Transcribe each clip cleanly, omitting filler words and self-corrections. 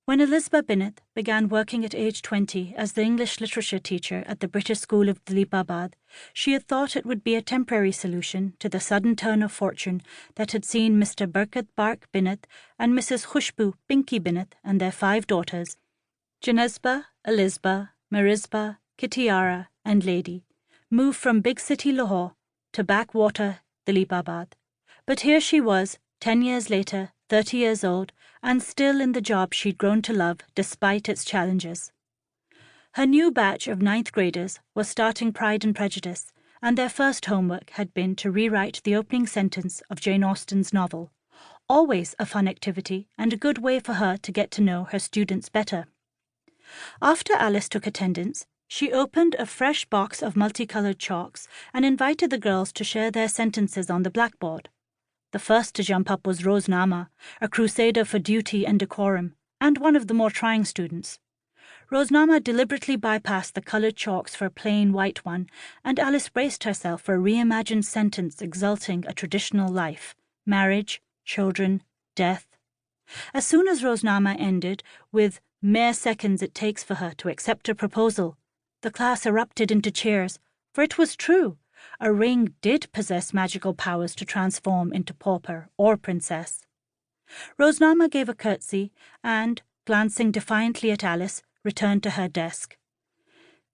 When Alys Binat began working at age 20 as the English literature teacher at the British School of Dalibabad, she had thought it would be a temporary solution to the sudden turn of fortune that had seen Mr. Burkat Bark Binat and Mrs. Khushbu Pinky Binat and their 5 daughters, Janazba, Alizba, Mirizba, Kitiara, and Lady, move from big city Lahore to backwater Dalibabad. But here she was, 10 years later, 30 years old, and still in the job she'd grown to love despite its challenges. Her new batch of 9th graders was starting Pride and Prejudice, and their first homework had been to rewrite the opening sentence of Jane Austen's novel. Always a fun activity and a good way for her to get to know her students better. After Alys took attendance, she opened a fresh box of multicolored chalks and invited the girls to share their sentences on the blackboard. The first to jump up was Rosenama, a crusader for duty and decorum, and one of the more trying students. Rosenama deliberately bypassed the colored chalks for a plain white one, and Alys braced herself for a reimagined sentence exalting a traditional life: marriage, children, death. As soon as Rosenama ended with mere seconds it takes for her to accept a proposal, the class erupted into cheers, for it was true. A ring did possess magical powers to transform into pauper or princess. Rosenama gave a curtsy and, glancing defiantly at Alys, returned to her desk.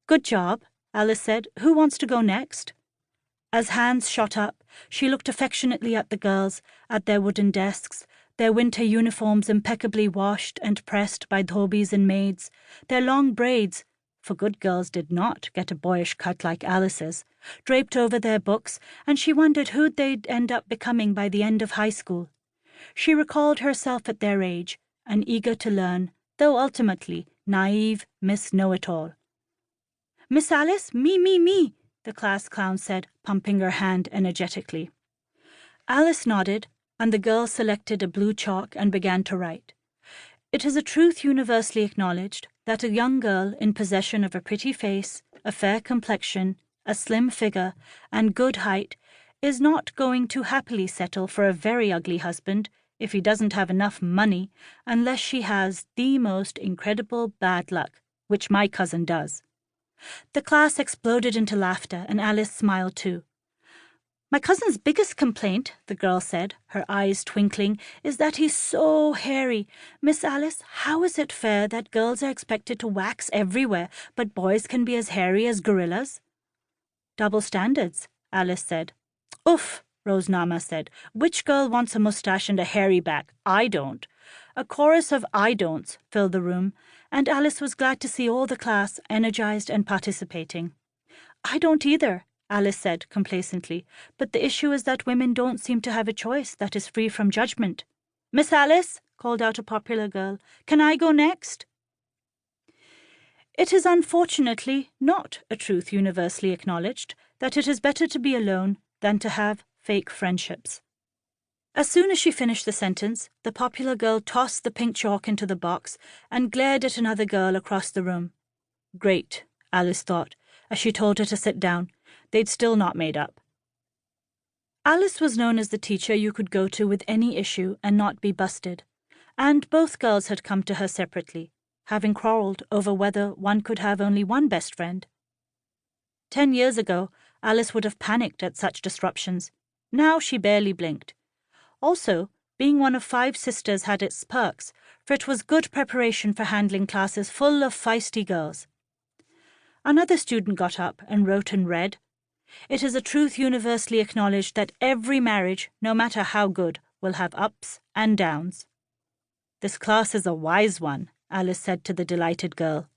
"Good job," Alys said. "Who wants to go next?" As hands shot up, she looked affectionately at the girls, at their wooden desks, their winter uniforms impeccably washed and pressed by dhobis and maids, their long braids, for good girls did not get a boyish cut like Alys's, draped over their books, and she wondered who they'd end up becoming by the end of high school. She recalled herself at their age, an eager to learn, though ultimately naive Miss Know-it-all. "Miss Alys, me," the class clown said, pumping her hand energetically. Alys nodded, and the girl selected a blue chalk and began to write. It is a truth universally acknowledged that a young girl in possession of a pretty face, a fair complexion, a slim figure, and good height is not going to happily settle for a very ugly husband if he doesn't have enough money, unless she has the most incredible bad luck, which my cousin does. The class exploded into laughter, and Alys smiled too. "My cousin's biggest complaint," the girl said, her eyes twinkling, "is that he's so hairy. Miss Alys, how is it fair that girls are expected to wax everywhere, but boys can be as hairy as gorillas?" "Double standards," Alys said. "Oof," Rosenama said. "Which girl wants a mustache and a hairy back? I don't." A chorus of "I don'ts" filled the room, and Alys was glad to see all the class energized and participating. "I don't either," Alys said complacently, "but the issue is that women don't seem to have a choice that is free from judgment." "Miss Alys," called out a popular girl, "can I go next?" It is unfortunately not a truth universally acknowledged that it is better to be alone than to have fake friendships. As soon as she finished the sentence, the popular girl tossed the pink chalk into the box and glared at another girl across the room. Great, Alys thought, as she told her to sit down. They'd still not made up. Alys was known as the teacher you could go to with any issue and not be busted, and both girls had come to her separately, having quarrelled over whether one could have only one best friend. 10 years ago, Alys would have panicked at such disruptions. Now she barely blinked. Also, being one of 5 sisters had its perks, for it was good preparation for handling classes full of feisty girls. Another student got up and wrote in red, "It is a truth universally acknowledged that every marriage, no matter how good, will have ups and downs." "This class is a wise one," Alys said to the delighted girl.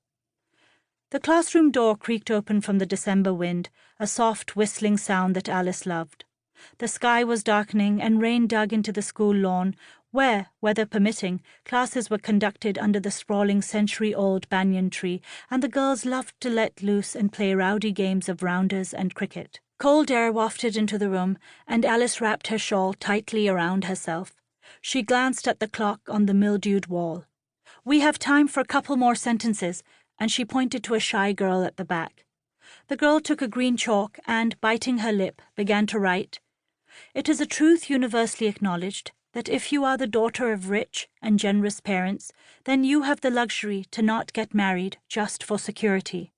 The classroom door creaked open from the December wind, a soft whistling sound that Alys loved. The sky was darkening and rain dug into the school lawn, where, weather permitting, classes were conducted under the sprawling century-old banyan tree, and the girls loved to let loose and play rowdy games of rounders and cricket. Cold air wafted into the room, and Alys wrapped her shawl tightly around herself. She glanced at the clock on the mildewed wall. "We have time for a couple more sentences," and she pointed to a shy girl at the back. The girl took a green chalk and, biting her lip, began to write. "It is a truth universally acknowledged that if you are the daughter of rich and generous parents, then you have the luxury to not get married just for security.